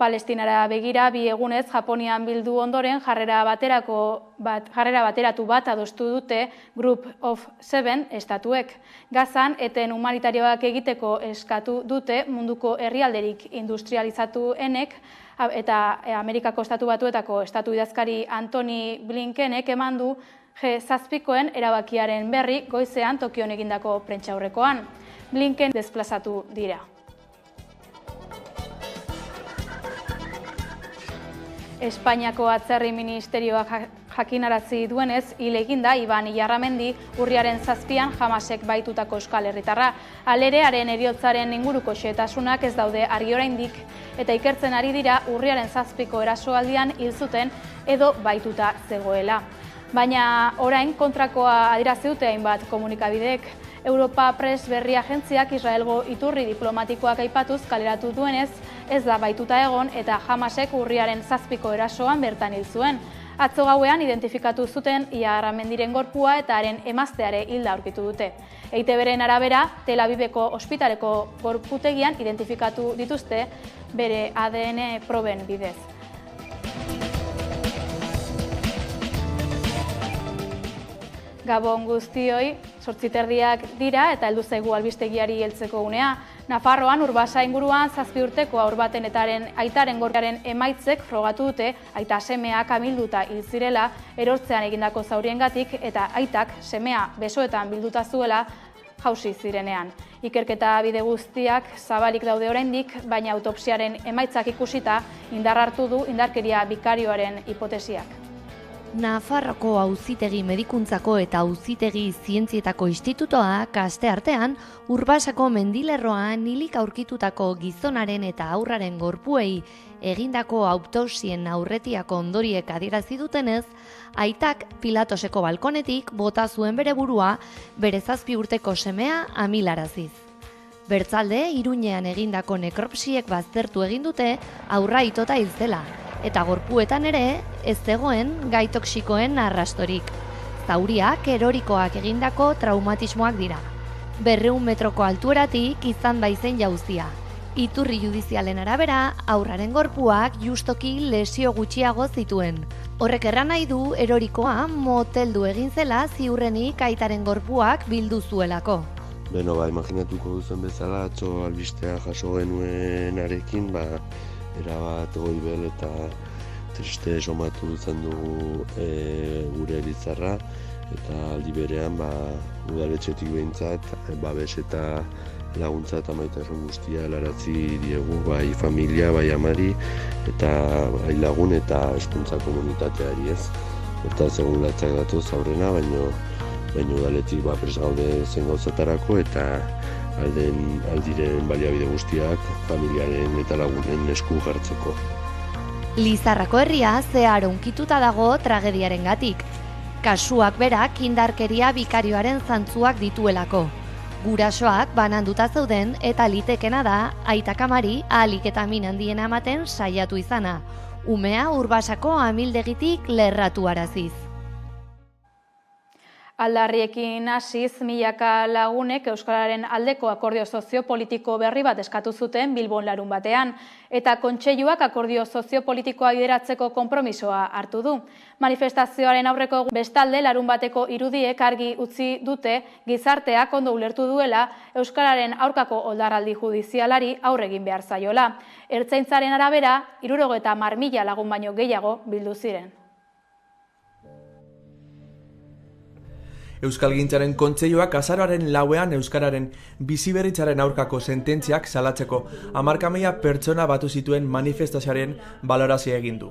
Palestinara begira, bi egunez Japonian bildu ondoren jarrera bateratu bat adostu dute Group of Seven estatuek. Gazan, eten humanitarioak egiteko eskatu dute munduko herrialderik industrializatuenek eta Amerikako Estatu Batuetako estatu idazkari Antony Blinkenek eman du G7koen erabakiaren berri goizean Tokion egindako prentsaurrekoan. Blinken desplazatu dira. Espainiako Atzerri Ministerioak jakinarazi duenez, hil eginda Iban Ilarramendi urriaren 7an Hamasek baitutako euskal herritarra. Halere, haren heriotzaren inguruko xehetasunak ez daude argi oraindik eta ikertzen ari dira urriaren 7ko erasoaldian hil zuten edo baituta zegoela. Baina orain kontrakoa adierazi dute hainbat komunikabideek. Europa Press berri agentziak Israelgo iturri diplomatikoak aipatuz kaleratu duenez, ez da baituta egon eta Hamasek urriaren 7ko erasoan bertan hil zuen. Atzo gauean identifikatu zuten Ilarramendiren gorpua eta haren emazteare hilda aurkitu dute. EITBren arabera, Tel Aviveko ospitaleko gorputegian identifikatu dituzte bere ADN proben bidez. Gabon guztioi, 8:30 dira eta heldu zaigu albistegiari heltzeko unea. Nafarroan Urbasa inguruan 7 urteko haur baten eta aitaren gorpuaren emaitzek frogatu dute aita semeak amilduta hil zirela erortzean egindako zauriengatik eta aitak semea besoetan bilduta zuela jausi zirenean. Ikerketa bide guztiak zabalik daude oraindik, baina autopsiaren emaitzak ikusita indar hartu du indarkeria bikarioaren hipotesiak. Nafarroko Auzitegi Medikuntzako eta Auzitegi Zientzietako Institutoak asteartean Urbasako mendilerroan hilik aurkitutako gizonaren eta haurraren gorpuei egindako autopsien aurretiako ondoriek adierazi dutenez, aitak Pilatoseko balkonetik bota zuen bere burua bere 7 urteko semea amilaraziz. Bertzalde, Iruñean egindako nekropsiek baztertu egin dute haurra itota hil zela. Eta gorpuetan ere, ez zegoen gai toxikoen arrastorik. Zauriak erorikoak egindako traumatismoak dira. 200 metroko altueratik izan baizen jauzia. Iturri judizialen arabera, haurraren gorpuak justoki lesio gutxiago zituen. Horrek erran nahi du erorikoa moteldu egin zela ziurrenik aitaren gorpuak bildu zuelako. Beno, imaginatuko duzen bezala, atzo albistea jaso genuenarekin, erabat goibel eta triste somatu zen dugu gure eritzarra eta aldi berean udaletxetik behintzat babes eta laguntza eta maitasun guztia helaratzi diegu bai familia, bai amari eta bai lagun eta hezkuntza komunitateari ez. Eta segun latzak datoz aurrena, baino udaletik prest gaude zen gauzatarako eta aldiren baliabide guztiak familiaren eta lagunen esku jartzeko. Lizarrako herria zehar hunkituta dago tragediarengatik. Kasuak berak indarkeria bikarioaren zantzuak dituelako. Gurasoak bananduta zeuden eta litekena da aitak amari ahalik eta min handiena ematen saiatu izana. Umea Urbasako amildegitik lerratu araziz. Aldarriekin hasiz, milaka lagunek Euskararen aldeko akordio soziopolitiko berri bat eskatu zuten Bilbon larunbatean, eta kontseiluak akordio soziopolitikoa bideratzeko konpromisoa hartu du. Manifestazioaren aurreko bestalde larunbateko irudiek argi utzi dute gizarteak ondo ulertu duela Euskararen aurkako oldarraldi judizialari aurre egin behar zaiola. Ertzaintzaren arabera, 70.000 lagun baino gehiago bildu ziren. Euskalgintzaren Kontseiluak azaroaren 4ean Euskararen biziberritzaren aurkako sententziak salatzeko 10.000 pertsona batu zituen manifestazioaren balorazioa egin du.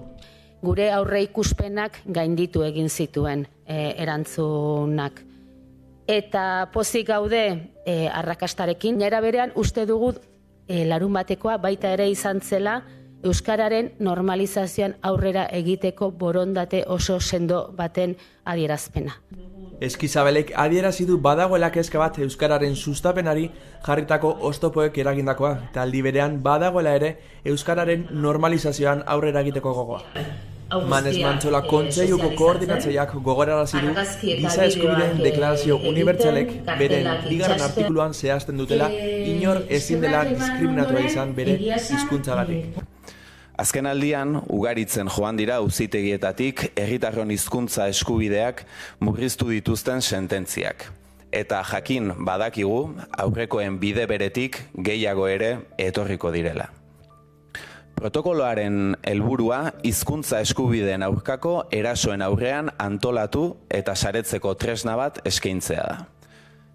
Gure aurre ikuspenak gainditu egin zituen erantzunak. Eta pozik gaude arrakastarekin, nera berean uste dugu larunbatekoa baita ere izan zela Euskararen normalizazioan aurrera egiteko borondate oso sendo baten adierazpena. Eskizabelek adierazi du badagoela kezka bat Euskararen sustapenari jarritako oztopoek eragindakoa, eta aldi berean badagoela ere Euskararen normalizazioan aurrera egiteko gogoa. Manez Mantzola Kontseiluko koordinatzaileak gogorarazi du giza eskubideen deklarazio unibertsalek beren 2. artikuluan zehazten dutela inor ezin dela diskriminatua izan bere hizkuntzagatik. Azken aldian, ugaritzen joan dira auzitegietatik herritarron hizkuntza eskubideak murriztu dituzten sententziak. Eta jakin badakigu, aurrekoen bide beretik gehiago ere etorriko direla. Protokoloaren helburua hizkuntza eskubideen aurkako erasoen aurrean antolatu eta saretzeko tresna bat eskaintzea da.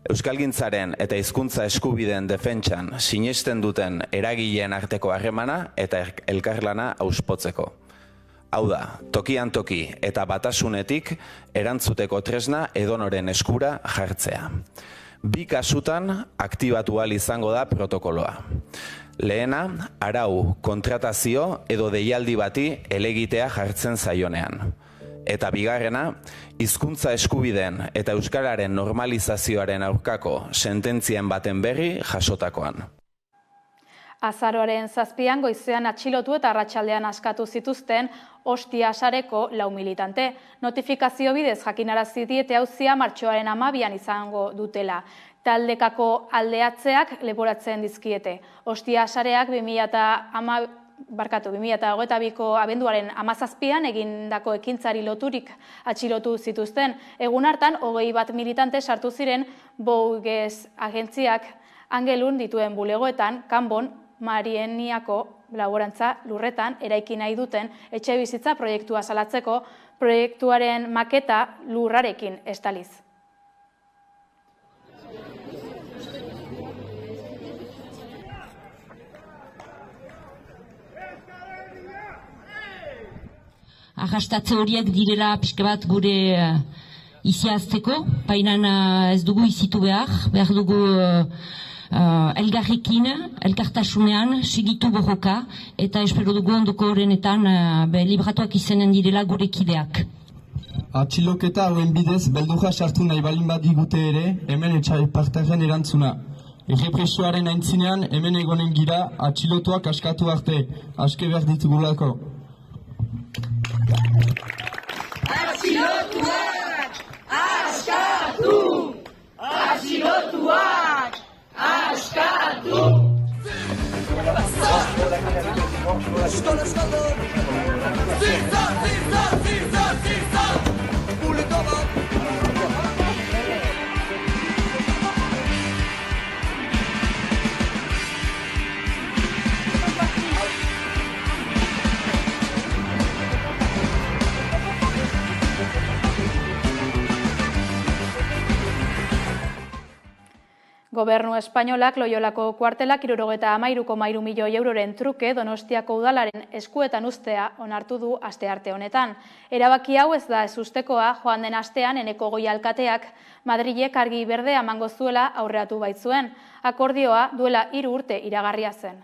Euskalgintzaren eta hizkuntza eskubideen defentsan sinesten duten eragileen arteko harremana eta elkarlana auspotzeko. Hau da, tokian toki eta batasunetik erantzuteko tresna edonoren eskura jartzea. Bi kasutan aktibatu ahal izango da protokoloa. Lehena, arau, kontratazio edo deialdi bati helegitea jartzen zaionean. Eta bigarrena, hizkuntza eskubideen eta euskararen normalizazioaren aurkako sententzien baten berri jasotakoan. Azaroaren 7 goizean atxilotu eta arratsaldean askatu zituzten Ostia sareko 4 militante. Notifikazio bidez jakinarazi diete auzia martxoaren 12an izango dutela. Taldekako aldeatzeak leporatzen dizkiete. Ostia sareak 2022ko abenduaren 17an egindako ekintzari loturik atxilotu zituzten. Egun hartan, 21 militante sartu ziren Bougues agentziak Angelun dituen bulegoetan, Kanbon, Marieniako laborantza lurretan eraiki nahi duten etxe bizitza proiektua salatzeko proiektuaren maketa lurrarekin estaliz. Arrastatze horiek direla pixka bat gure iziazteko, baina ez dugu izitu behar dugu elgarrekin, elkartasunean, sigitu borroka, eta espero dugu ondoko horrenetan libratuak izanen direla gure kideak. Atxiloketa hauen bidez, beldurra sartu nahi balin bat digute ere, hemen etxaipartaren erantzuna. Errepresioaren aintzinean, hemen egonen gira, atxilotuak askatu arte, aske behar ditugulako. Atxilotuak! Askatu! Atxilotuak! Askatu! Gobernu espainolak Loiolako kuartelak 73,3 milioi euroren truke Donostiako udalaren eskuetan uztea onartu du astearte honetan. Erabaki hau ez da ezustekoa, joan den astean Eneko Goi alkateak Madrilek argi berdea emango zuela aurreatu baitzuen. Akordioa duela 3 urte iragarria zen.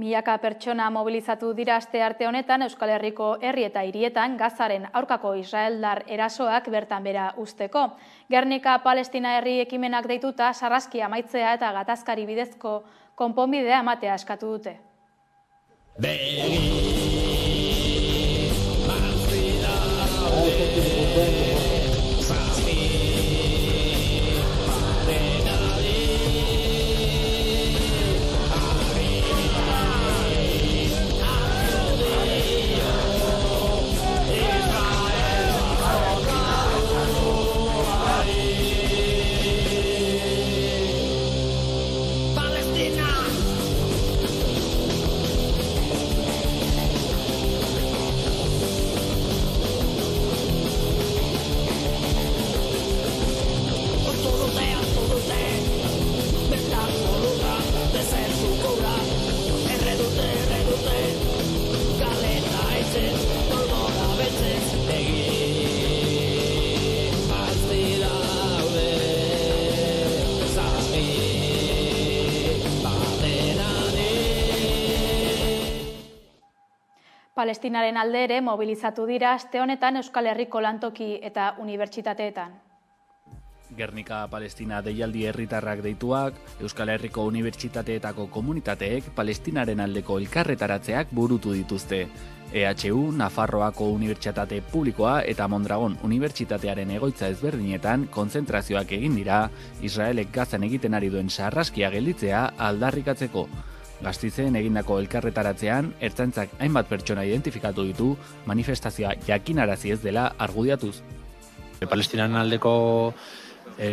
Milaka pertsona mobilizatu dira astearte honetan Euskal Herriko herri eta hirietan Gazaren aurkako israeldar erasoak bertan bera uzteko. Gernika Palestina herri ekimenak deituta sarraskia amaitzea eta gatazkari bidezko konponbidea ematea eskatu dute. Palestinaren alde ere mobilizatu dira aste honetan Euskal Herriko lantoki eta unibertsitateetan. Gernika Palestina deialdi herritarrak deituak, Euskal Herriko unibertsitateetako komunitateek Palestinaren aldeko elkarretaratzeak burutu dituzte. EHU, Nafarroako Unibertsitate Publikoa eta Mondragon Unibertsitatearen egoitza ezberdinetan kontzentrazioak egin dira, Israelek Gazan egiten ari duen sarraskia gelditzea aldarrikatzeko. Gastizen egindako elkarretaratzean, ertzaintzak hainbat pertsona identifikatu ditu, manifestazioa jakinarazi ez dela argudiatuz. Palestinaren aldeko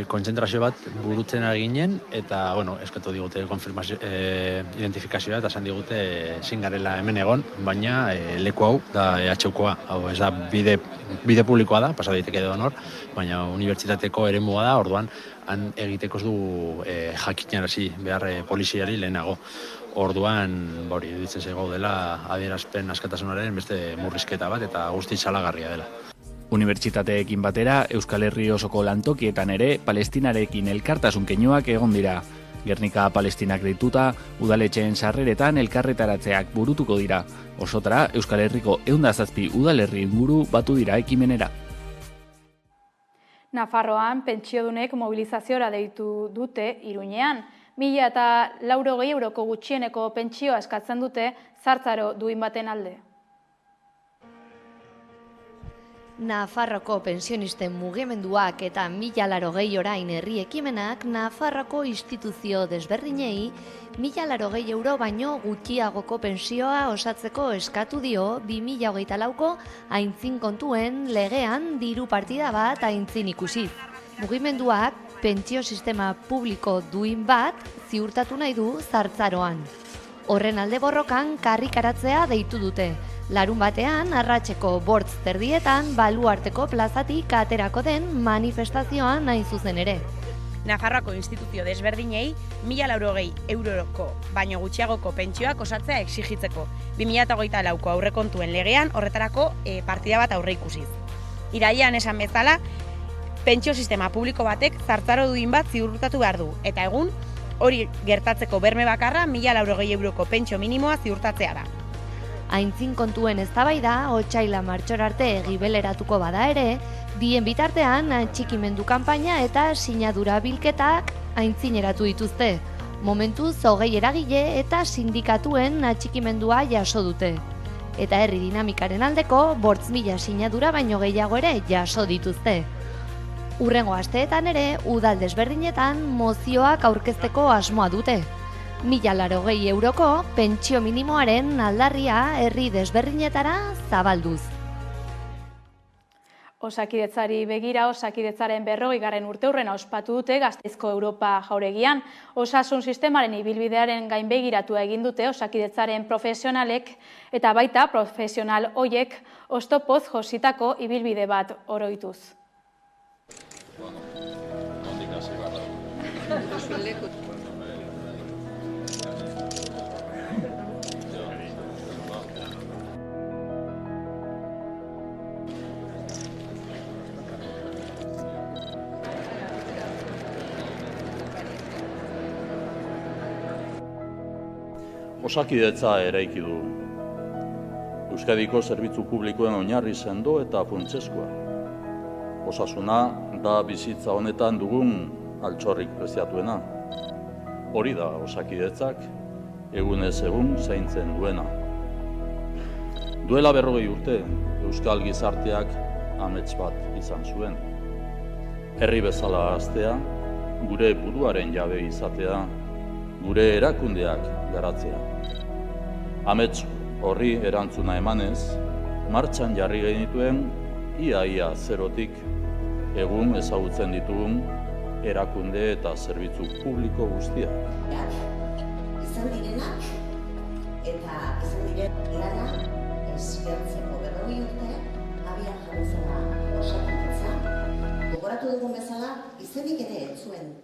kontzentrazio bat burutzen ari ginen, eta, eskatu digute identifikazioa, eta esan digute ezin garela hemen egon, baina leku hau da EHUkoa. Hau ez da bide publikoa da, pasa daiteke edo nor, baina unibertsitateko eremua da, orduan han egiteko ez du jakinarazi behar poliziari lehenago. Orduan, iruditzen zaigu dela adierazpen askatasunaren beste murrizketa bat, eta guzti salagarria dela. Unibertsitateekin batera, Euskal Herri osoko lantokietan ere Palestinarekin elkartasun keinuak egon dira. Gernika Palestinak deituta, udaletxeen sarreretan elkarretaratzeak burutuko dira. Osotara, Euskal Herriko 107 udalerri inguru batu dira ekimenera. Nafarroan, pentsiodunek mobilizaziora deitu dute Iruñean. 1.080 euroko gutxieneko pentsioa eskatzen dute Zartzaro duin baten alde. Nafarroko pensionisten mugimenduak eta 1.080 orain herri ekimenak Nafarroko instituzio desberdinei 1.080 euro baino gutxiagoko pensioa osatzeko eskatu dio 2024ko aintzin kontuen legean diru partida bat aintzin ikusiz. Mugimenduak pentsio sistema publiko duin bat ziurtatu nahi du Zartzaroan. Horren alde borrokan karrikaratzea deitu dute. Larun batean, arratseko 8:30 baluarteko plazatik aterako den manifestazioan nahi zuzen ere. Nafarroako instituzio desberdinei 1.080 euroko baino gutxiagoko pentsioak osatzea exigitzeko. 2024ko aurrekontuen legean horretarako partida bat aurre ikusiz. Irailean esan bezala, pentsio sistema publiko batek Zartzaro duin bat ziurtatu behar du, eta egun hori gertatzeko berme bakarra 1.080 euroko pentsio minimoa ziurtatzea da. Aintzin kontuen eztabaida otsaila martxora arte gibeleratuko bada ere, bien bitartean atxikimendu kanpaina eta sinadura bilketak aintzineratu dituzte. Momentuz 20 eragile eta sindikatuen atxikimendua jaso dute. Eta herri dinamikaren aldeko 5.000 sinadura baino gehiago ere jaso dituzte. Hurrengo asteetan ere, udal desberdinetan mozioak aurkezteko asmoa dute. 1.080 euroko pentsio minimoaren aldarria herri desberdinetara zabalduz. Osakidetzari begira, Osakidetzaren 40. urteurrena ospatu dute Gasteizko Europa jauregian. Osasun sistemaren ibilbidearen gainbegiratua egin dute Osakidetzaren profesionalek eta baita profesional hoiek oztopoz jositako ibilbide bat oroituz. Osakidetza eraiki du. Euskadiko zerbitzu publikoen oinarri sendo eta funtsezkoa. Osasuna da bizitza honetan dugun altxorrik preziatuena. Hori da Osakidetzak egunez egun zaintzen duena. Duela 40 urte Euskal gizarteak amets bat izan zuen. Herri bezala haztea, gure buruaren jabe izatea, gure erakundeak garatzea. Amets horri erantzuna emanez, martxan jarri genituen ia zerotik egun ezagutzen ditugun erakunde eta zerbitzu publiko guztiak. Izan direnak eta izan diren lana eskertzeko 40 urte abian jarri zela Osakidetza. Gogoratu dugun bezala izenik ere ez zuen.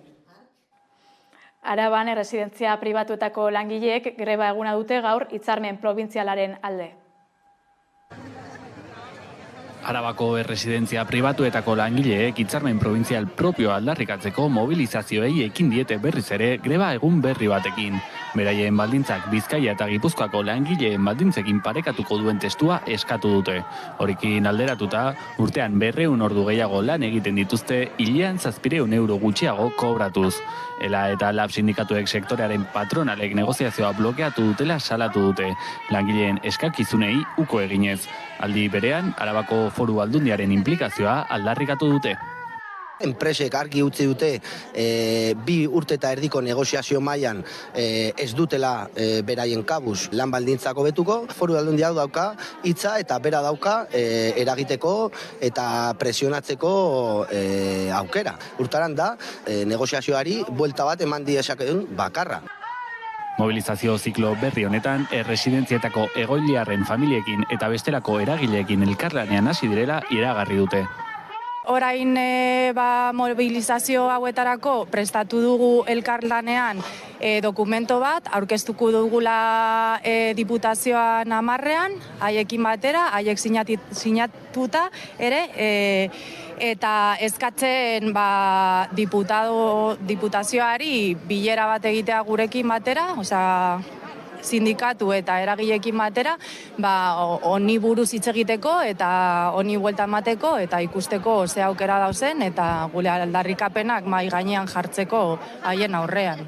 Araban erresidentzia pribatuetako langileek greba eguna dute gaur hitzarmen probintzialaren alde. Arabako erresidentzia pribatuetako langileek hitzarmen probintzial propioa aldarrikatzeko mobilizazioei ekin diete berriz ere greba egun berri batekin. Beraien baldintzak Bizkaia eta Gipuzkoako langileen baldintzekin parekatuko duen testua eskatu dute. Horekin alderatuta, urtean 200 ordu gehiago lan egiten dituzte, hilean 700 euro gutxiago kobratuz. ELA eta LAB sindikatuek sektorearen patronalek negoziazioa blokeatu dutela salatu dute, langileen eskakizunei uko eginez. Aldi berean, Arabako Foru Aldundiaren inplikazioa aldarrikatu dute. Enpresek argi utzi dute 2 urte eta erdiko negoziazio mailan ez dutela beraien kabuz lan baldintzako betuko. Foru Aldundia dauka hitza eta bera dauka eragiteko eta presionatzeko aukera. Urtaran da negoziazioari buelta bat eman diezakeun bakarra. Mobilizazio ziklo berri honetan, erresidentzietako egoiliarren familiekin eta bestelako eragileekin elkarlanean hasi direla iragarri dute. Orain mobilizazio hauetarako prestatu dugu elkarlanean dokumento bat, aurkeztuko dugula diputazioan 10ean, haiekin batera, haiek sinatuta ere, eta eskatzen diputazioari bilera bat egitea gurekin batera, osea, sindikatu eta eragileekin batera, honi buruz hitz egiteko eta honi buelta emateko eta ikusteko ze aukera dauzen eta gure aldarrikapenak mahai gainean jartzeko haien aurrean.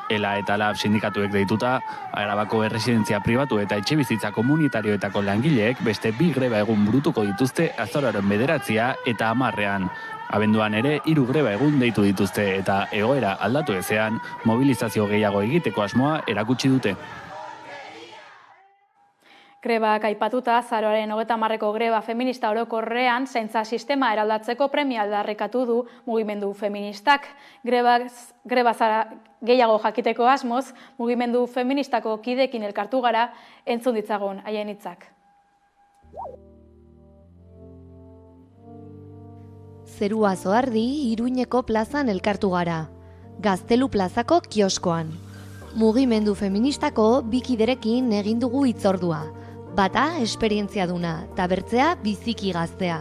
ELA eta LAB sindikatuek deituta, Arabako erresidentzia pribatu eta etxebizitza komunitarioetako langileek beste 2 greba egun burutuko dituzte azaroaren 9 eta 10ean. Abenduan ere 3 greba egun deitu dituzte eta egoera aldatu ezean mobilizazio gehiago egiteko asmoa erakutsi dute. Grebak aipatuta, azaroaren 30ko greba feminista orokorrean zaintza sistema eraldatzeko premia aldarrikatu du mugimendu feministak. Greba gehiago jakiteko asmoz, mugimendu feministako kidekin elkartu gara, entzun ditzagun haien hitzak. Zerua zoardi, Iruñeko plazan elkartu gara. Gaztelu plazako kioskoan. Mugimendu feministako 2 kiderekin egin dugu hitzordua. Bata esperientzia duna, eta bertzea biziki gaztea.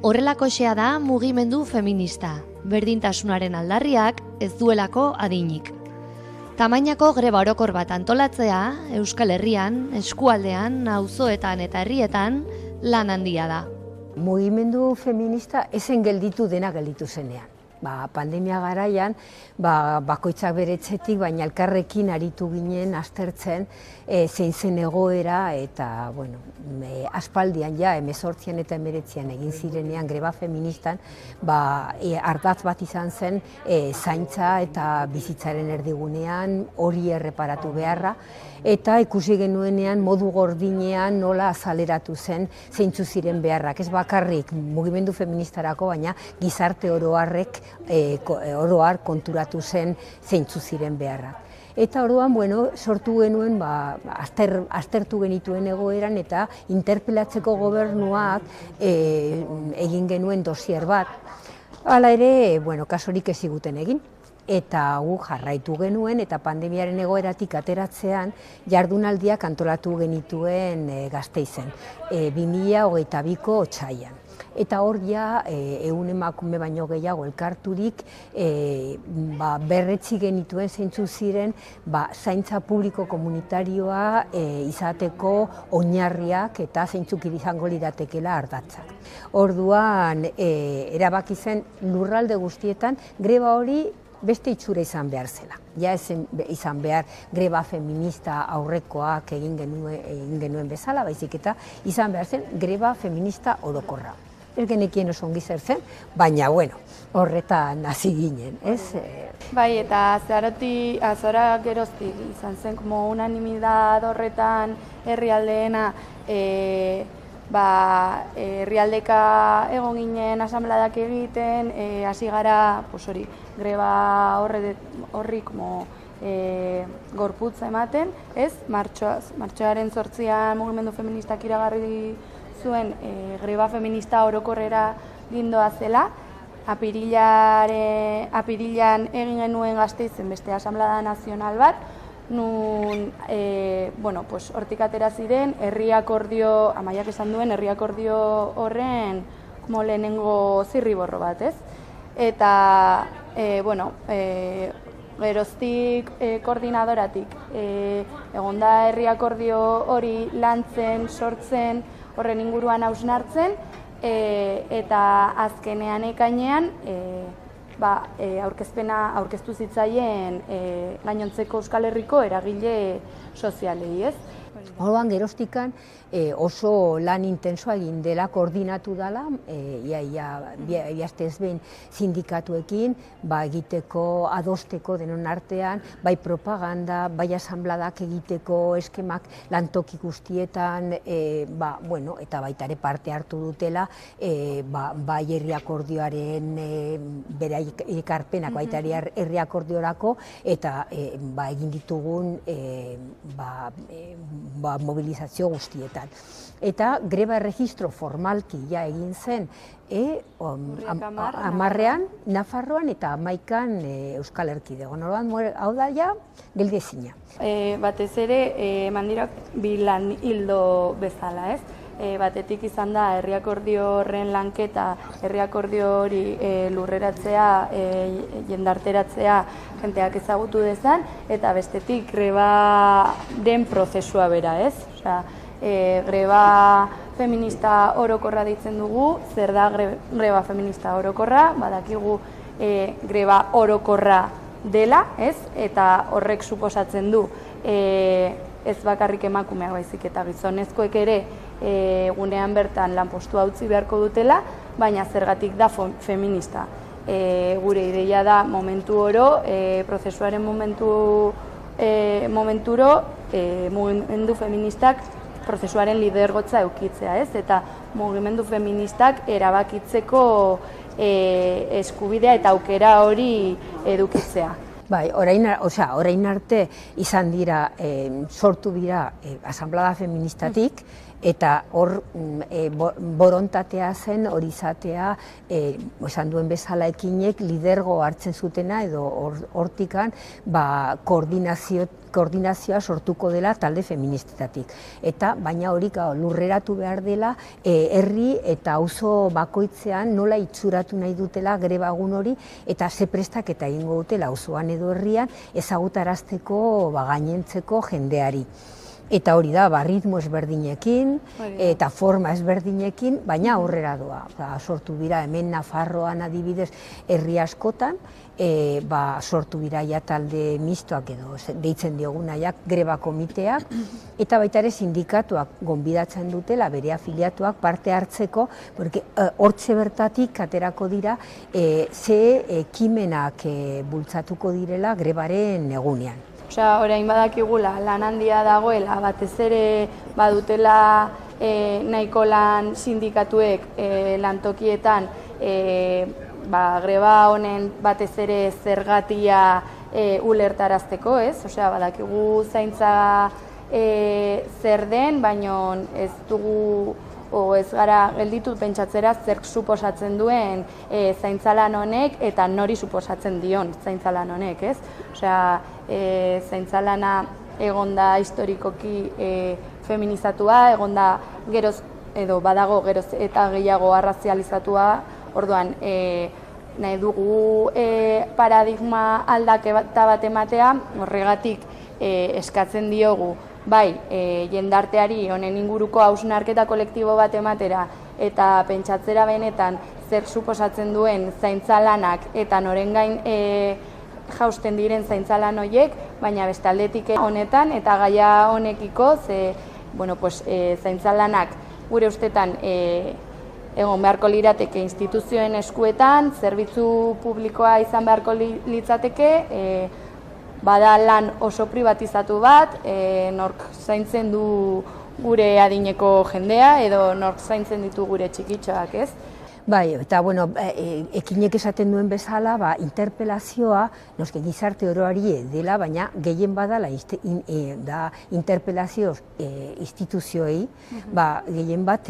Horrelakoxea da mugimendu feminista. Berdintasunaren aldarriak ez duelako adinik. Tamainako greba orokor bat antolatzea, Euskal Herrian, eskualdean, auzoetan eta herrietan lan handia da. Mugimendu feminista ezen gelditu dena gelditu zenean. Pandemia garaian, bakoitzak beretzetik, baina elkarrekin aritu ginen aztertzen zein zen egoera eta, aspaldian 18 eta 19 egin zirenean greba feministan, ardatz bat izan zen zaintza eta bizitzaren erdigunean hori erreparatu beharra, eta ikusi genuenean modu gordinean nola azaleratu zen zeintzu ziren beharrak. Ez bakarrik mugimendu feministarako, baina gizarte oroarrek oroar konturatu zen zeintzu ziren beharrak. Eta orduan, sortu genuen, aztertu genituen egoeran eta interpelatzeko gobernuak egin genuen dosier bat. Hala ere, kasurik ez ziguten egin. Eta gu jarraitu genuen eta pandemiaren egoeratik ateratzean jardunaldiak antolatu genituen Gasteizen, 2022ko otsailean. Eta hor ja, 100 emakume baino gehiago elkarturik, berretsi genituen zeintzu ziren zaintza publiko komunitarioa izateko oinarriak eta zeintzuk izango liratekela ardatzak. Orduan, erabaki zen lurralde guztietan greba hori beste itxura izan behar zela. Ja ezen izan behar greba feminista aurrekoak egin genuen bezala, baizik eta izan behar zen greba feminista orokorra. Ez genekien oso ongi zer zen, baina, horretan hasi ginen, ez? Bai, eta azara geroztik izan zen, como unanimidad horretan herrialdeena, herrialdeka egon ginen asambladak egiten, hasi gara, greba horri gorputza ematen, ez? Martxoaren 8an mugimendu feministak iragarri zuen greba feminista orokorrera gindoa zela, apirilan egin genuen Gasteizen beste asamblada nazional bat, nun hortik atera ziren herri akordio, Amaiak esan duen herri akordio horren lehenengo zirriborro bat, ez? Eta geroztik koordinadoratik egon da herri akordio hori lantzen, sortzen, horren inguruan hausnartzen, eta azkenean ekainean aurkezpena aurkeztu zitzaien gainontzeko Euskal Herriko eragile sozialei, ez? Orduan geroztikan oso lan intensoa egin dela, koordinatu dela, iaztez behin sindikatuekin, egiteko, adosteko denon artean, bai propaganda, bai asanbladak egiteko eskemak lantoki guztietan, eta baita ere parte hartu dutela, bai herri akordioaren bere ekarpenak, baita ere herri akordiorako, eta egin ditugun mobilizazio guztietan. Eta greba erregistro formalki egin zen 10ean Nafarroan eta 11ean Euskal Erkidegoan. Hau da ja geldezina. Batez ere mandirak bi lan hildo bezala, ez? Batetik izan da herri akordio horren lanketa, herri akordio hori lurreratzea, jendarteratzea, jenteak ezagutu dezan, eta bestetik grebaren prozesua bera, ez? Greba feminista orokorra deitzen dugu, zer da greba feminista orokorra, badakigu greba orokorra dela, ez? Eta horrek suposatzen du ez bakarrik emakumeak baizik eta gizonezkoek ere egunean bertan lanpostua utzi beharko dutela, baina zergatik da feminista. Gure ideia da momentu oro, prozesuaren momenturo, mugimendu feministak prozesuaren lidergotza eukitzea, ez? Eta mugimendu feministak erabakitzeko eskubidea eta aukera hori edukitzea. Bai, orain arte izan dira, sortu dira asanblada feministatik, eta hor borontatea zen hori izatea, esan duen bezala ekinek lidergo hartzen zutena edo hortikan koordinazioa sortuko dela talde feministetatik. Eta baina hori lurreratu behar dela herri eta auzo bakoitzean nola itxuratu nahi dutela grebagun hori eta ze prestaketa egingo dutela auzoan edo herrian ezagutarazteko gainentzeko jendeari. Eta hori da, ritmo ezberdinekin eta forma ezberdinekin, baina aurrera doa. Sortu dira hemen Nafarroan adibidez herri askotan, sortu dira talde mistoak edo deitzen diogunaiak greba komiteak, eta baita ere sindikatuak gonbidatzen dutela bere afiliatuak parte hartzeko, hortxe bertatik aterako dira ze ekimenak bultzatuko direla grebaren egunean. Orain badakigula lan handia dagoela, batez ere badutela nahiko lan sindikatuek lantokietan greba honen batez ere zergatia ulertarazteko, ez? Badakigu zaintza zer den, baina ez dugu ez gara gelditu pentsatzera zer suposatzen duen zaintzalan honek eta nori suposatzen dion zaintzalan honek, ez? Zaintzalana egonda historikoki feminizatua, egonda geroz edo badago geroz eta gehiago arrazializatua, orduan nahi dugu paradigma aldaketa bat ematea, horregatik eskatzen diogu bai, jendarteari honen inguruko hausnarketa kolektibo bat ematera eta pentsatzera benetan zer suposatzen duen zaintzalanak eta noren gain jausten diren zaintzalan horiek, baina bestaldetik honetan eta gaia honekiko zaintzalanak gure ustetan egon beharko lirateke instituzioen eskuetan, zerbitzu publikoa izan beharko litzateke, bada lan oso privatizatu bat, nork zaintzen du gure adineko jendea edo nork zaintzen ditu gure txikitxoak, ez? Bai, eta ekinek esaten duen bezala, interpelazioa, noske gizarte oroari dela, baina gehien badala interpelazio instituzioei, gehien bat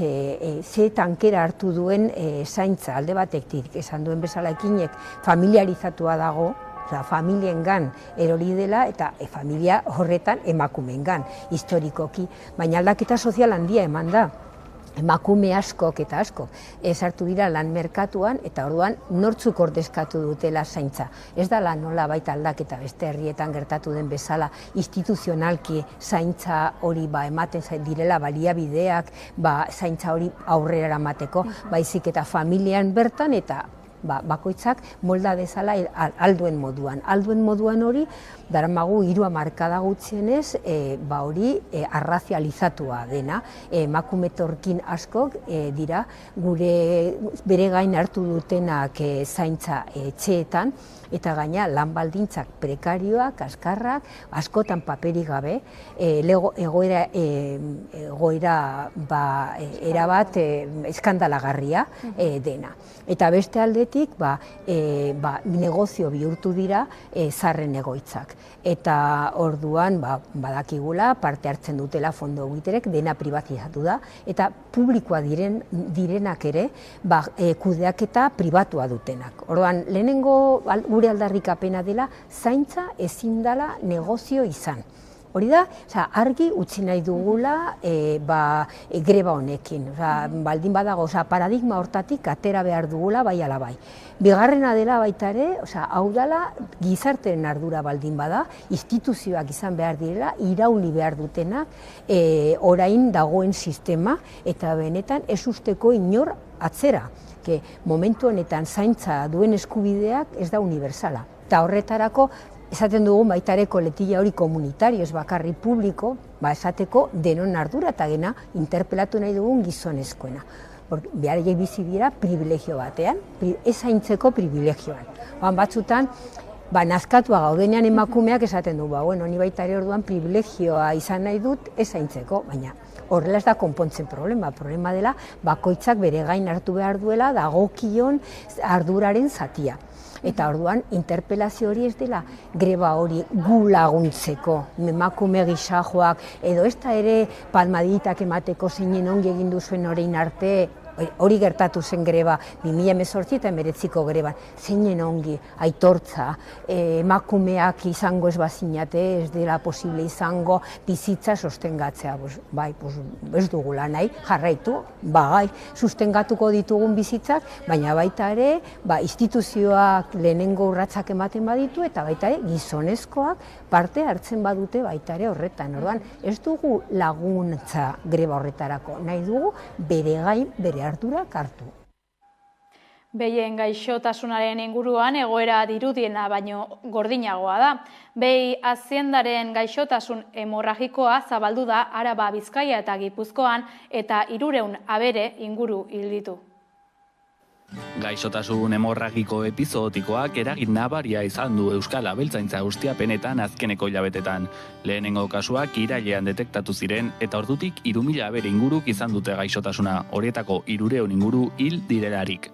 ze tankera hartu duen zaintza alde batetik, esan duen bezala ekinek familiarizatua dago, familiengan erori dela eta familia horretan emakumeengan historikoki, baina aldaketa sozial handia eman da. emakume askok eta askok sartu dira lan merkatuan eta orduan nortzuk ordezkatu dutela zaintza. Ez da nola baita aldaketa beste herrietan gertatu den bezala instituzionalki zaintza hori ematen direla baliabideak zaintza hori aurrera eramateko, baizik eta familian bertan eta bakoitzak molda dezala alduen moduan. Alduen moduan hori, daramagu 3 hamarkada gutxienez, hori arrazializatua dena. Emakume torkin askok dira gure bere gain hartu dutenak zaintza etxeetan, eta gaina lan baldintzak prekarioak, kaskarrak, askotan paperik gabe, egoera erabat eskandalagarria dena. Eta beste aldetik, negozio bihurtu dira zarren egoitzak. Eta orduan, badakigula, parte hartzen dutela fondo egiterek, dena privatizatu da, eta publikoa direnak ere, kudeaketa pribatua dutenak. Orduan, lehenengo gure aldarrikapena dela, zaintza ezin dela negozio izan. Hori da, argi utzi nahi dugula greba honekin. Baldin badago, paradigma hortatik atera behar dugula bai ala bai. Bigarrena dela baita ere, hau dela gizarteren ardura baldin bada, instituzioak izan behar direla, irauli behar dutenak orain dagoen sistema eta benetan ez usteko inor atzera. Momentu honetan zaintza duen eskubideak ez da universala. Eta horretarako, esaten dugu baita ere koletilla hori komunitario, ez bakarri publiko, esateko denon ardura eta gena interpelatu nahi dugun gizonezkoena. Beharriek bizi dira privilegio batean, ez zaintzeko privilegioan. Batzutan, nazkatua gaudenean emakumeak esaten du, ni baita ere orduan privilegioa izan nahi dut ez zaintzeko, baina horrela ez da konpontzen problema dela bakoitzak bere gain hartu behar duela dagokion arduraren zatia. Eta orduan, interpelazio hori ez dela greba hori gu laguntzeko, emakume gisa joak, edo ez da ere palmaditak emateko zeinen ongi egin duzuen orain arte, hori gertatu zen greba, 2018 eta 2019ko greban, zeinen ongi, aitortza, emakumeak izango ez bazinate, ez dela posible izango bizitza sostengatzea. Ez dugula nahi, jarraitu, sustengatuko ditugun bizitzak, baina baita ere, instituzioak lehenengo urratsak ematen baditu, eta baita ere, gizonezkoak parte hartzen badute baita ere horretan. Orduan, ez dugu laguntza greba horretarako, nahi dugu bere gain, bere harturak hartu. Behien gaixotasunaren inguruan egoera dirudiena baino gordinagoa da. Behi aziendaren gaixotasun hemorragikoa zabaldu da Araba, Bizkaia eta Gipuzkoan eta 300 abere inguru hil ditu. Gaixotasun hemorragiko epizootikoak eragin nabaria izan du Euskal Abeltzaintza ustiapenetan azkeneko hilabetetan. Lehenengo kasuak irailean detektatu ziren eta ordutik 3000 abere inguruk izan dute gaixotasuna, horietako 300 inguru hil direlarik.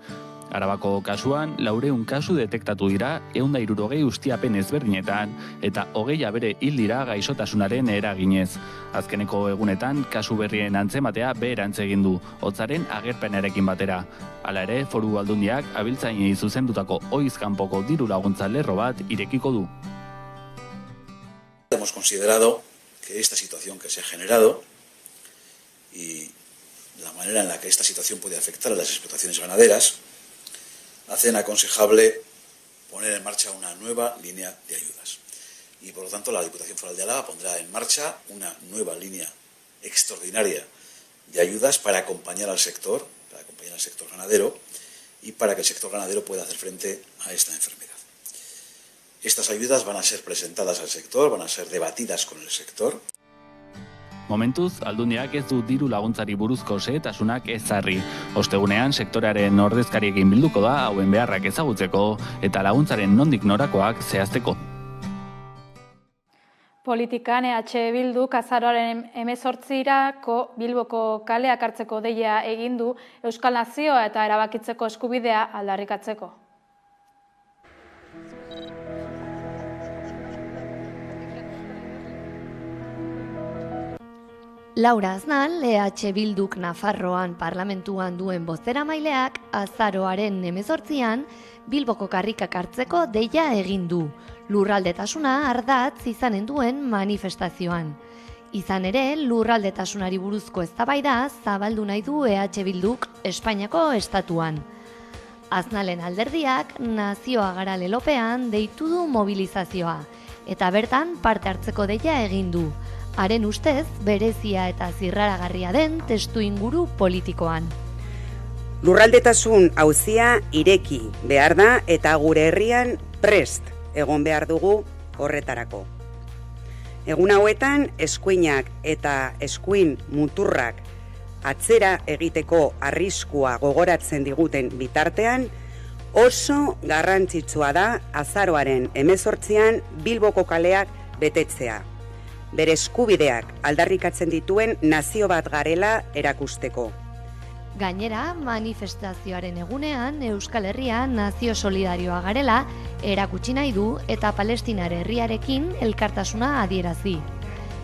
Arabako kasuan, 400 kasu detektatu dira, 160 ustiapen ezberdinetan, eta 20 abere hil dira gaixotasunaren eraginez. Azkeneko egunetan, kasu berrien antzematea beherantz egin du, hotzaren agerpenarekin batera. Hala ere, Foru Aldundiak abeltzainei zuzendutako ohiz kanpoko diru laguntza lerro bat irekiko du. Hemos considerado que esta situación que se ha generado y la manera en la que esta situación puede afectar a las explotaciones ganaderas hacen aconsejable poner en marcha una nueva línea de ayudas. Y por lo tanto la Diputación Foral de Álava pondrá en marcha una nueva línea extraordinaria de ayudas para acompañar al sector ganadero y para que el sector ganadero pueda hacer frente a esta enfermedad. Estas ayudas van a ser presentadas al sector, van a ser debatidas con el sector. Momentuz, Aldundiak ez du diru laguntzari buruzko xehetasunak ezarri. Ostegunean, sektorearen ordezkariekin bilduko da hauen beharrak ezagutzeko eta laguntzaren nondik norakoak zehazteko. Politikan EH Bilduk azaroaren 18irako Bilboko kaleak hartzeko deia egin du Euskal Nazioa eta erabakitzeko eskubidea aldarrikatzeko. Laura Aznal, EH Bilduk Nafarroan parlamentuan duen bozeramaileak azaroaren 18an Bilboko karrikak hartzeko deia egin du, lurraldetasuna ardatz izanen duen manifestazioan. Izan ere, lurraldetasunari buruzko eztabaida zabaldu nahi du EH Bilduk Espainiako estatuan. Aznalen alderdiak nazioa gara lelopean deitu du mobilizazioa, eta bertan parte hartzeko deia egin du. Haren ustez, berezia eta zirraragarria den testu inguru politikoan. Lurraldetasun auzia ireki behar da eta gure herrian prest egon behar dugu horretarako. Egun hauetan, eskuinak eta eskuin muturrak atzera egiteko arriskua gogoratzen diguten bitartean, oso garrantzitsua da azaroaren 18an Bilboko kaleak betetzea. Bere eskubideak aldarrikatzen dituen nazio bat garela erakusteko. Gainera, manifestazioaren egunean Euskal Herria nazio solidarioa garela erakutsi nahi du eta Palestinar herriarekin elkartasuna adierazi.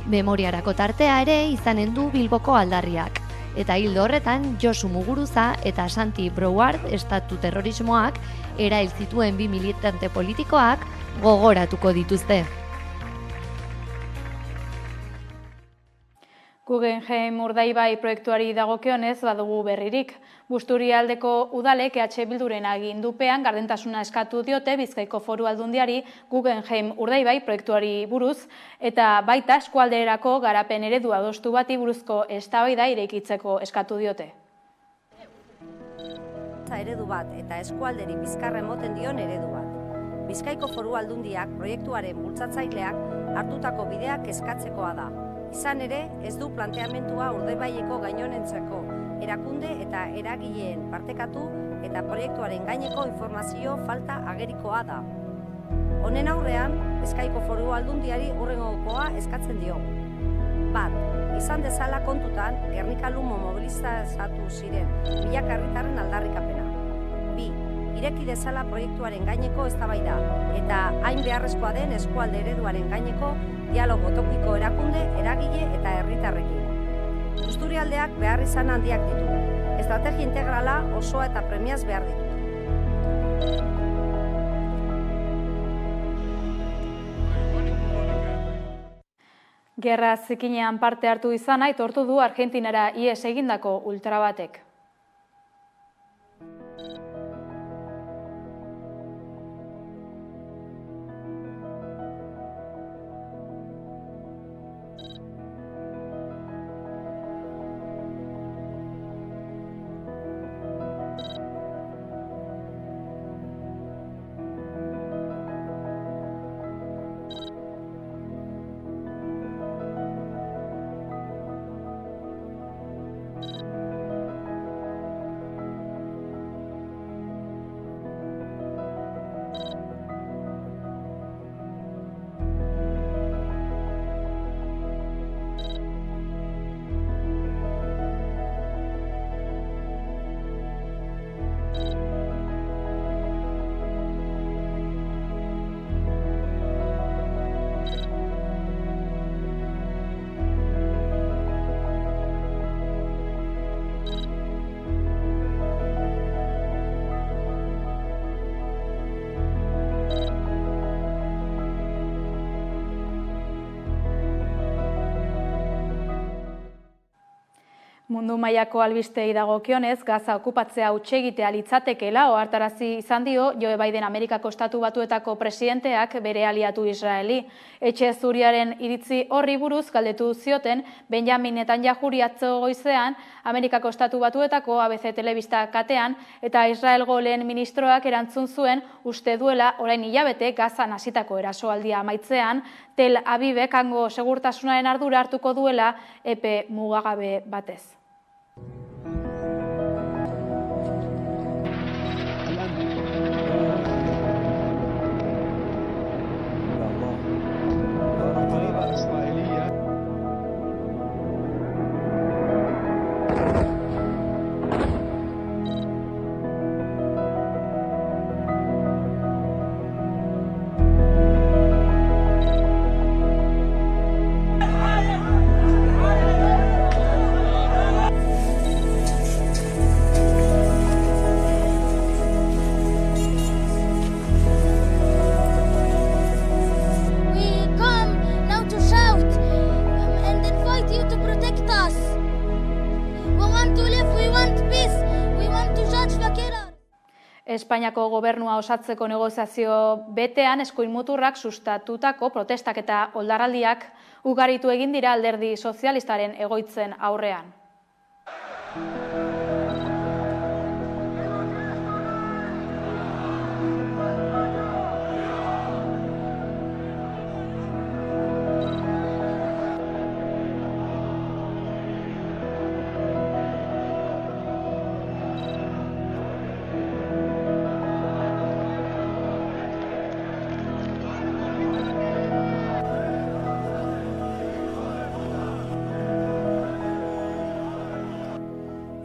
Memoriarako tartea ere izanen du Bilboko aldarriak, eta hildo horretan Josu Muguruza eta Santi Brouard estatu terrorismoak erail zituen 2 militante politikoak gogoratuko dituzte. Guggenheim Urdaibai proiektuari dagokionez badugu berririk. Busturialdeko udalek EH Bilduren agindupean gardentasuna eskatu diote Bizkaiko Foru Aldundiari Guggenheim Urdaibai proiektuari buruz eta baita eskualderako garapen eredu adostu bati buruzko eztabaida irekitzeko eskatu diote. Eredu bat eta eskualderi bizkarra emoten dion eredu bat. Bizkaiko Foru Aldundiak proiektuaren bultzatzaileak hartutako bideak eskatzekoa da. Izan ere, ez du planteamentua Urdaibaieko gainonentzako erakunde eta eragileen partekatu eta proiektuaren gaineko informazio falta agerikoa da. Honen aurrean, Bizkaiko Foru Aldundiari hurrengokoa eskatzen diogu. 1. Izan dezala kontutan, Gernika-Lumo mobilizatu ziren milaka herritarren aldarrikapena. 2. Ireki dezala proiektuaren gaineko eztabaida eta hain beharrezkoa den eskualde ereduaren gaineko dialogo tokiko erakunde, eragile eta herritarrekin. Busturialdeak behar izan handiak ditu. Estrategia integrala osoa eta premiaz behar ditu. Gerra zikinean parte hartu izana aitortu du Argentinara ihes egindako ultrabatek. Mundu mailako albistei dagokionez, Gaza okupatzea hutsegitea litzatekeela ohartarazi izan dio Joe Biden Amerikako Estatu Batuetako presidenteak bere aliatu Israeli. Etxe Zuriaren iritzi horri buruz galdetu zioten Benjamin Netanyahuri atzo goizean Amerikako Estatu Batuetako ABC telebista katean eta Israelgo lehen ministroak erantzun zuen uste duela orain hilabete Gazan hasitako erasoaldia amaitzean Tel Avivek hango segurtasunaren ardura hartuko duela epe mugagabe batez. want to live, we want peace, we want to judge the killer. Espainiako gobernua osatzeko negoziazio betean eskuin muturrak sustatutako protestak eta oldarraldiak ugaritu egin dira alderdi sozialistaren egoitzen aurrean.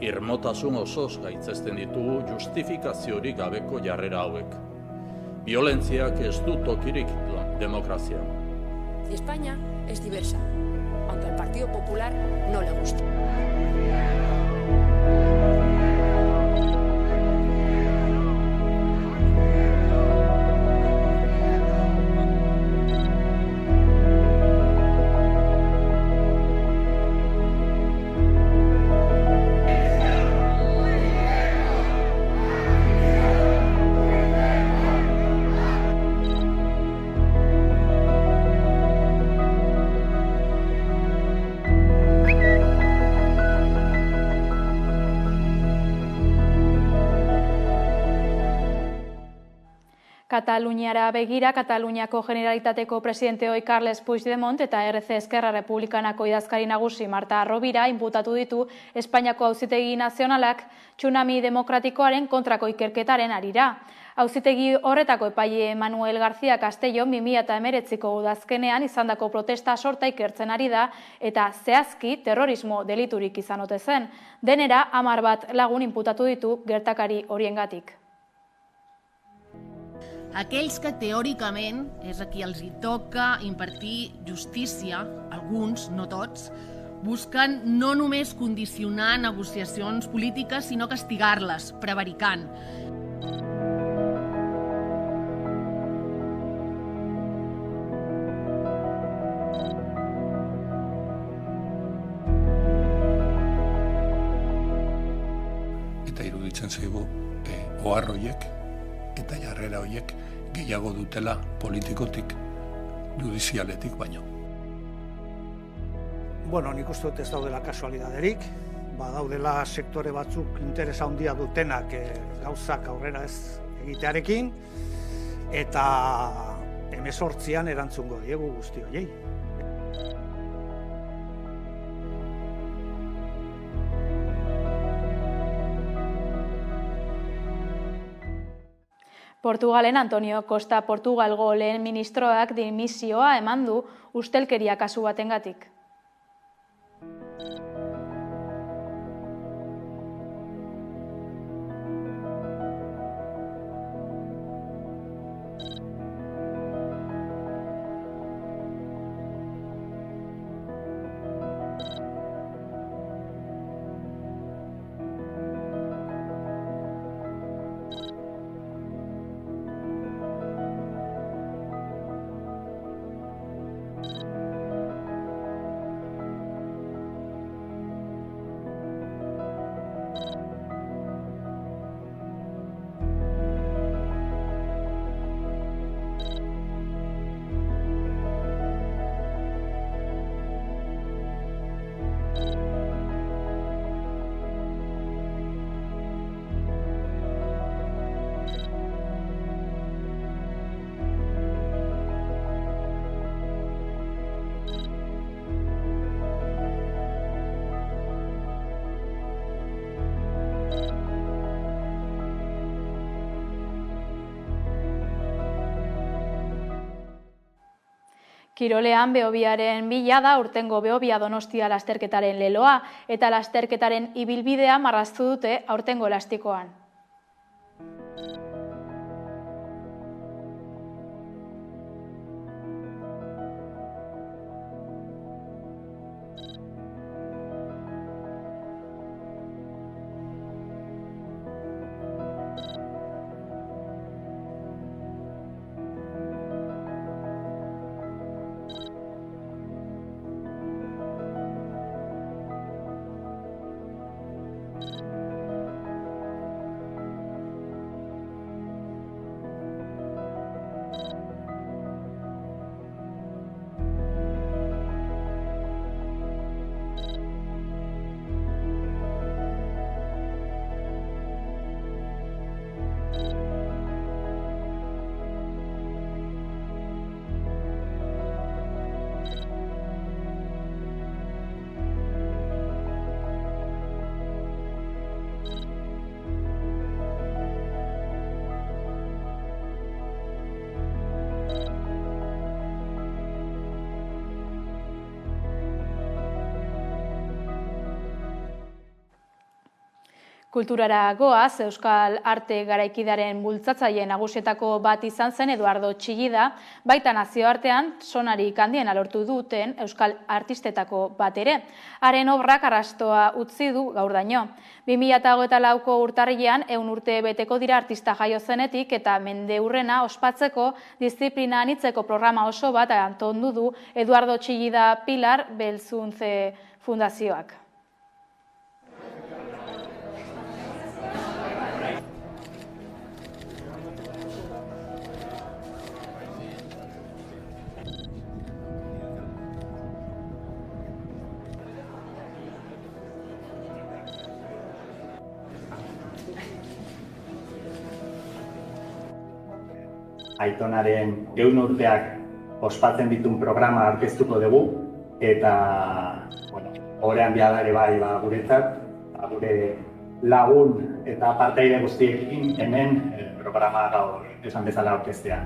Irmotasun osoz gaitzesten ditugu justifikaziorik gabeko jarrera hauek. Violentziak ez du tokirik demokrazian. España es diversa, aunque al Partido Popular no le guste. Kataluniara begira, Kataluniako Generalitateko presidente ohi Carles Puigdemont eta RC Esquerra Republikanako idazkari nagusi Marta Rovira inputatu ditu Espainiako Auzitegi Nazionalak tsunami demokratikoaren kontrako ikerketaren harira. Auzitegi horretako epaile Manuel García Castellón 2019ko udazkenean izandako protesta sorta ikertzen ari da eta zehazki terrorismo deliturik izan ote zen. Denera 10 lagun inputatu ditu gertakari horiengatik. Aquells que teòricament és a qui els hi toca impartir justícia, alguns, no tots, busquen no només condicionar negociacions polítiques, sinó castigar-les, prevaricant. Eta iruditzen zaigu ohar horiek eta jarrera horiek gehiago dutela politikotik, judizialetik baino. Bueno, nik uste dut ez daudela kasualidaderik, badaudela sektore batzuk interesa handia dutenak gauzak aurrera ez egitearekin, eta 18an erantzungo diegu guzti horiei. Portugalen Antonio Costa Portugalgo lehen ministroak dimisioa eman du ustelkeria kasu batengatik. Kirolean Behobiaren bila da urtengo Behobia Donostia lasterketaren leloa eta lasterketaren ibilbidea marraztu dute aurtengo elastikoan. Kulturara goaz, Euskal Arte Garaikidaren bultzatzaile nagusietako bat izan zen Eduardo Txillida, baita nazioartean sonarik handien lortu duten Euskal artistetako bat ere. Haren obrak arrastoa utzi du gaurdaino. 2024ko urtarrilean 100 urte beteko dira artista jaio zenetik eta mendeurrena ospatzeko disiplina anitzeko programa oso bat antondu du Eduardo Txillida Pilar Belzuntze Fundazioak. Aitonaren 100 urteak ospatzen ditun programa aurkeztuko dugu eta horrean biadare bai guretzat, gure lagun eta partaide guztiekin hemen programa gaur esan bezala aurkeztea.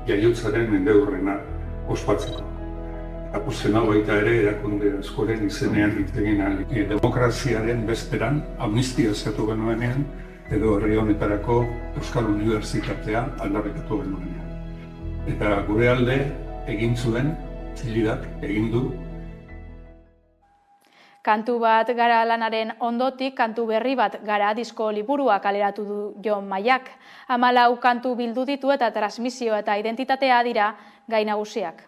Jaiotzaren mendeurrena ospatzeko. Eta pozten hau baita ere erakunde askoren izenean hitz egin ahal. Demokraziaren bezperan amnistia eskatu genuenean edo herri honetarako Euskal Unibertsitatea aldarrikatu genuenean. Eta gure alde egin zuen, Txillidak egin du. Kantu bat gara lanaren ondotik, kantu berri bat gara disko liburua kaleratu du Jon Maiak. 14 kantu bildu ditu eta transmisio eta identitatea dira gai nagusiak.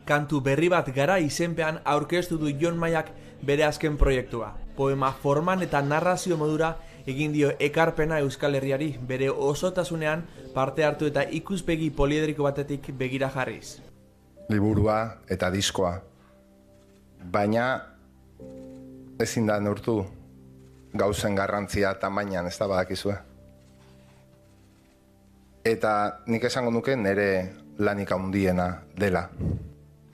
Kantu berri bat gara izenpean aurkeztu du Jon Maiak bere azken proiektua. Poema forman eta narrazio modura egin dio ekarpena Euskal Herriari bere osotasunean parte hartu eta ikuspegi poliedriko batetik begira jarriz. Liburua eta diskoa, baina ezin da neurtu gauzen garrantzia tamainan, ez da badakizue. Eta nik esango nuke nire lanik handiena dela.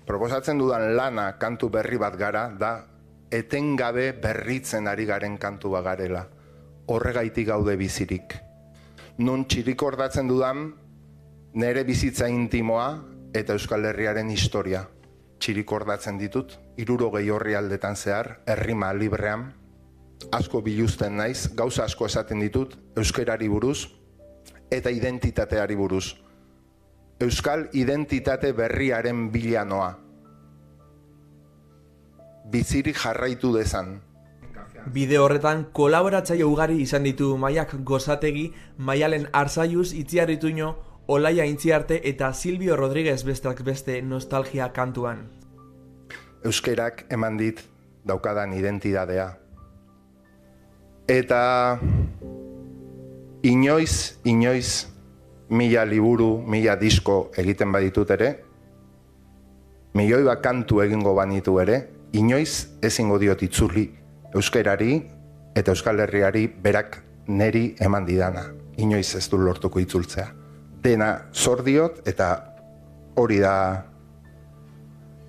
Proposatzen dudan lana kantu berri bat gara da etengabe berritzen ari garen kantu bat garela. Horregaitik gaude bizirik. Nun txirikordatzen dudan nire bizitza intimoa eta Euskal Herriaren historia. Txirikordatzen ditut, 60 orrialdetan zehar, errima librean, asko biluzten naiz, gauza asko esaten ditut, euskerari buruz eta identitateari buruz. Euskal identitate berriaren bilanoa. Bizirik jarraitu dezan. Bide horretan kolaboratzaile ugari izan ditu Maiak Gozategi, Maialen Arzaiuz, Itziarrituño, Olaia Intziarte eta Silvio Rodríguez besteak beste nostalgia kantuan. Euskerak eman dit daukadan identitatea. Eta inoiz, 1000 liburu, 1000 disko egiten baditut ere, 1.000.000 bat kantu egingo banitu ere, inoiz ezingo diot itzuli euskerari eta Euskal Herriari berak neri eman didana. Inoiz ez du lortuko itzultzea. Dena zor diot eta hori da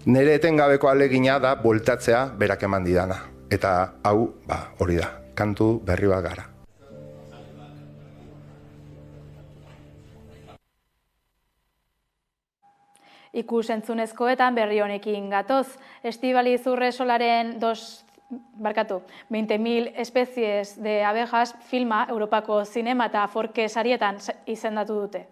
nire etengabeko alegina da bueltatzea berak eman didana. Eta hau, hori da, kantu berri bat gara. Ikus-entzunezkoetan berri honekin gatoz. Estíbaliz Urresolaren 20.000 especies de abejas filma Europako Zinema eta Forke sarietan izendatu dute.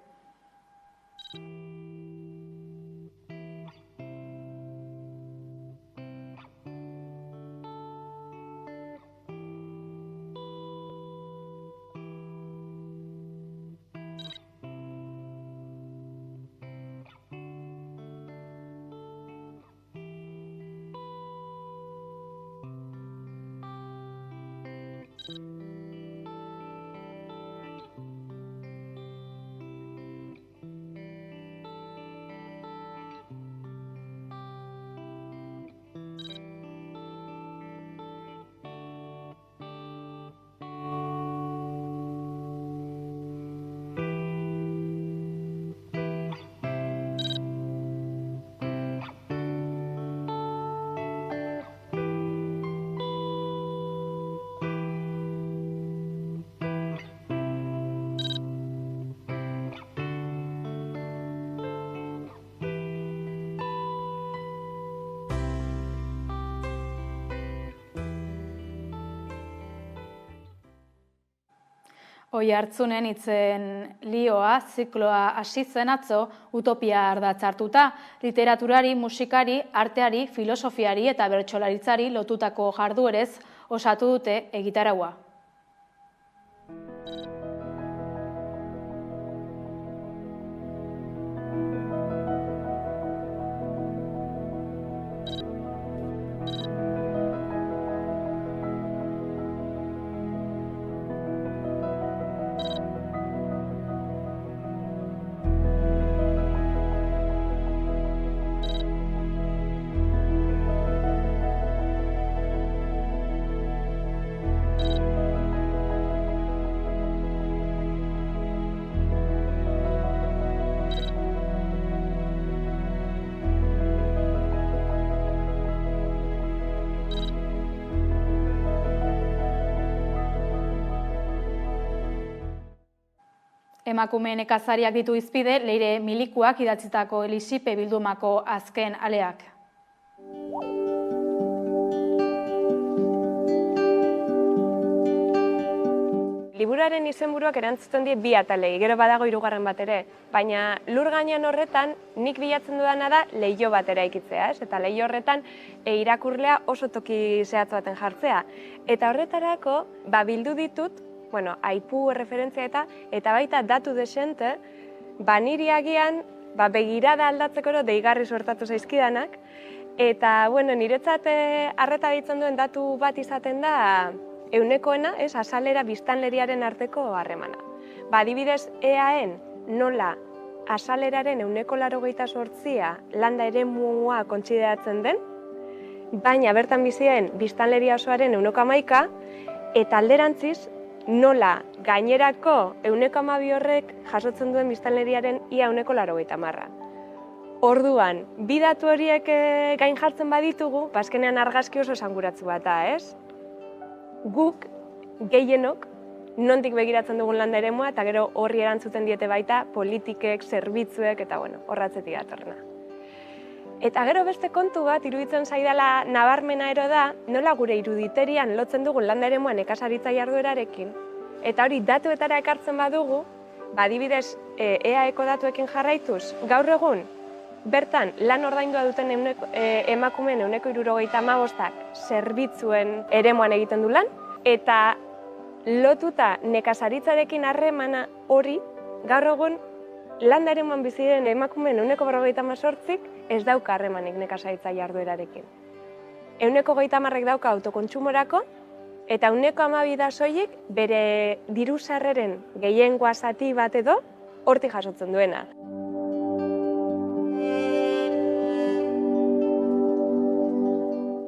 Oiartzunen hitzen lioa, zikloa hasi zen atzo, utopia ardatz hartuta, literaturari, musikari, arteari, filosofiari eta bertsolaritzari lotutako jarduerez osatu dute egitaraua. Emakume nekazariak ditu izpide, Leire Milikuak idatzitako Elisipe bildumako azken aleak. Liburuaren izenburuak erantzuten die bi atalei, gero badago hirugarren bat ere, baina lur gainean horretan nik bilatzen dudana da leiho bat eraikitzea, ez? Eta leiho horretan irakurlea oso toki zehatz baten jartzea. Eta horretarako bildu ditut, aipu referentzia eta baita datu desente, niri agian begirada aldatzeko deigarri sortatu zaizkidanak, eta niretzat arreta ditzen duen datu bat izaten da eunekoena, azalera biztanleriaren arteko harremana. Adibidez, EAen nola azaleraren 98% landa eremua kontsideratzen den, baina bertan bizien biztanleria osoaren 1,11, eta alderantziz, nola gainerako 1,2 horrek jasotzen duen biztanleriaren ia 1,80. Orduan, bi datu horiek gain jartzen baditugu, azkenean argazki oso esanguratsu bat da, ez? Guk, gehienok, nondik begiratzen dugun landa eremua, eta gero horri erantzuten diete baita politikek, zerbitzuek, eta horratzetik datorrena. Eta gero beste kontu bat, iruditzen zaidala nabarmena ero da, nola gure iruditerian lotzen dugun landa eremuan nekazaritza jarduerarekin, eta hori datuetara ekartzen badugu, adibidez EAeko datuekin jarraituz, gaur egun, bertan lan ordaindua duten emakumeen 75%ak zerbitzuen eremuan egiten du lan, eta lotuta nekazaritzarekin harremana hori, gaur egun, landa eremuan biziren emakumeen 58%ik ez dauka harremanik nekazaritza jarduerarekin. 130%ek dauka autokontsumorako, eta 1,2 da soilik bere diru sarreren gehiengoa zati bat edo hortik jasotzen duena.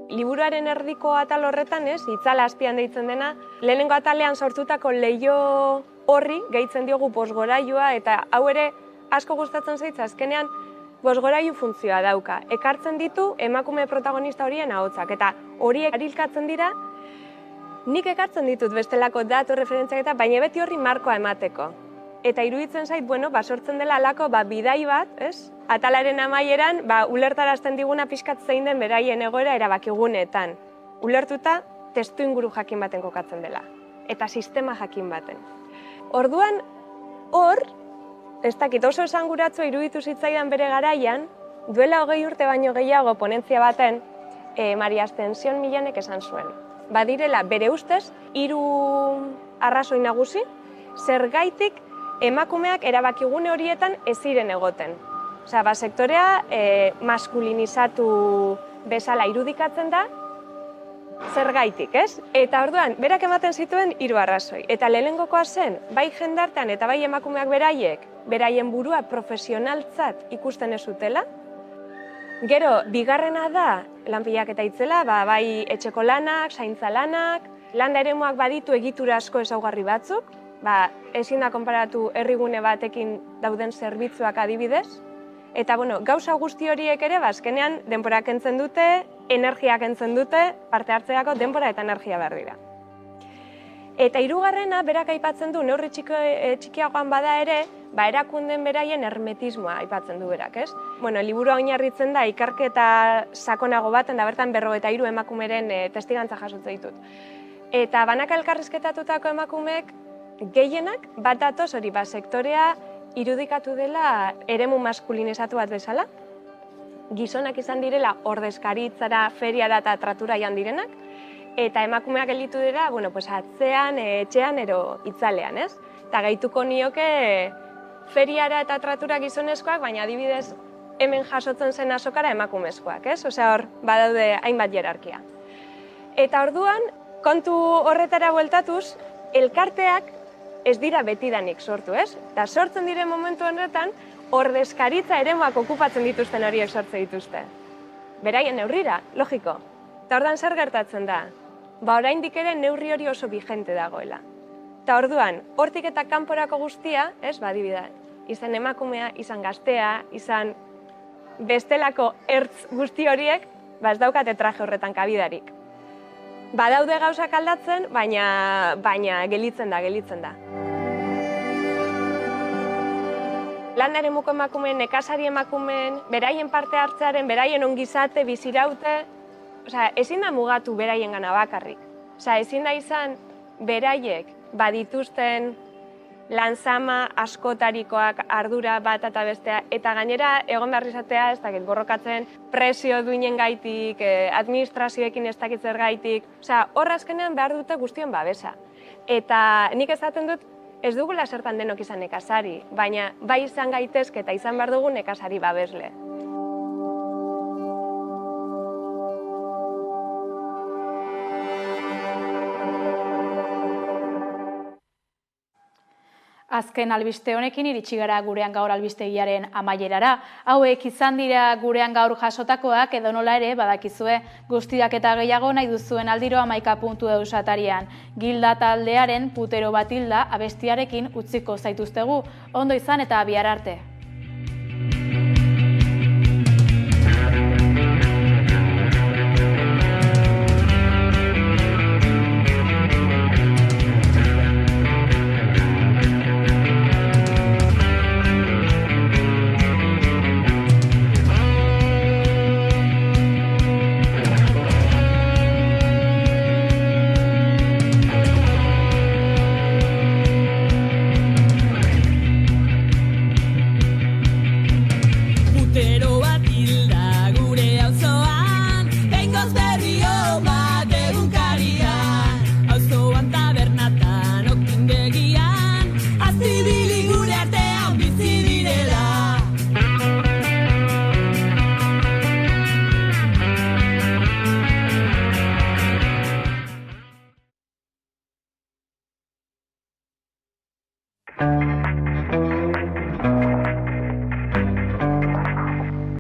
Liburuaren erdiko atal horretan, itzala azpian deitzen dena, lehenengo atalean sortutako leiho horri gehitzen diogu bosgorailua, eta hau ere asko gustatzen zaitza, azkenean bosgorailu funtzioa dauka. Ekartzen ditu emakume protagonista horien ahotsak, eta horiek arilkatzen dira, nik ekartzen ditut bestelako datu referentziak baina beti horri markoa emateko. Eta iruditzen zait, sortzen dela alako bidai bat, atalaren amaieran, ulertarazten diguna pixkat zein den beraien egoera erabakiguneetan. Ulertuta, testu inguru jakin baten kokatzen dela, eta sistema jakin baten. Orduan, hor, ez dakit oso esanguratzua iruditu zitzaidan bere garaian, duela 20 urte baino gehiago ponentzia baten, Maria Ascension Millanek esan zuen. Badirela, bere ustez, 3 arrazoi nagusi, zergaitik emakumeak erabakigune horietan ez ziren egoten. Sektorea maskulinizatu bezala irudikatzen da, zergaitik, ez? Eta orduan, berak ematen zituen 3 arrazoi. Eta lehenengokoa zen, bai jendartean eta bai emakumeak beraien burua profesionaltzat ikusten ez zutela. Gero, bigarrena da, lanpilaketa itzela, bai etxeko lanak, zaintza lanak, landa eremuak baditu egitura asko ezaugarri batzuk, ezin da konparatu herrigune batekin dauden zerbitzuak adibidez. Eta, gauza guzti horiek ere, azkenean denbora kentzen dute, energia kentzen dute, parte hartzeako denbora eta energia behar dira. Eta hirugarrena, berak aipatzen du, neurri txikiagoan bada ere, erakunden beraien hermetismoa aipatzen du berak, ez? Liburua oinarritzen da, ikerketa sakonago baten, da bertan 43 emakumeren testigantza jasotzen ditut. Eta banaka elkarrizketatutako emakumeek gehienak bat datoz hori sektorea irudikatu dela eremu maskulinizatu bat bezala, gizonak izan direla ordezkaritzara, feriara eta tratura joan direnak, eta emakumeak gelditu dira, atzean, etxean, ero itzalean, ez? Eta gaituko nioke feriara eta tratura gizonezkoak, baina adibidez hemen jasotzen zen azokara emakumezkoak, ez? Osea, hor, badaude hainbat hierarkia. Eta orduan, kontu horretara bueltatuz, elkarteak ez dira betidanik sortu, ez? Eta sortzen diren momentu horretan, ordezkaritza eremuak okupatzen dituzten horiek sortzen dituzte. Beraien neurrira, logiko. Eta orduan zer gertatzen da? Oraindik ere neurri hori oso vigente dagoela. Eta orduan, hortik eta kanporako guztia, ez, adibidez, izan emakumea, izan gaztea, izan bestelako ertz guzti horiek, ez daukate traje horretan kabidarik. Badaude gauzak aldatzen, baina gelitzen da. Lan eremuko emakumeen, nekazari emakumeen, beraien parte hartzearen, beraien ongizate, biziraute, ezin da mugatu beraien gana bakarrik. Ezin da izan beraiek badituzten lanzama askotarikoak ardura bat eta bestea, eta gainera egon behar izatea, ez dakit, borrokatzen presio duinen gaitik, administrazioekin ez dakit zer gaitik, hor azkenean behar dute guztion babesa. Eta nik esaten dut, ez dugula zertan denok izan nekazari, baina bai izan gaitezke eta izan behar dugu nekazari babesle. Azken albiste honekin iritsi gara gurean gaur albistegiaren amaierara. Hauek izan dira gurean gaur jasotakoak, edo nola ere badakizue guztiak eta gehiago nahi duzuen aldiro 11.eus atarian. Gilda taldearen Putero Batilda abestiarekin utziko zaituztegu. Ondo izan eta bihar arte.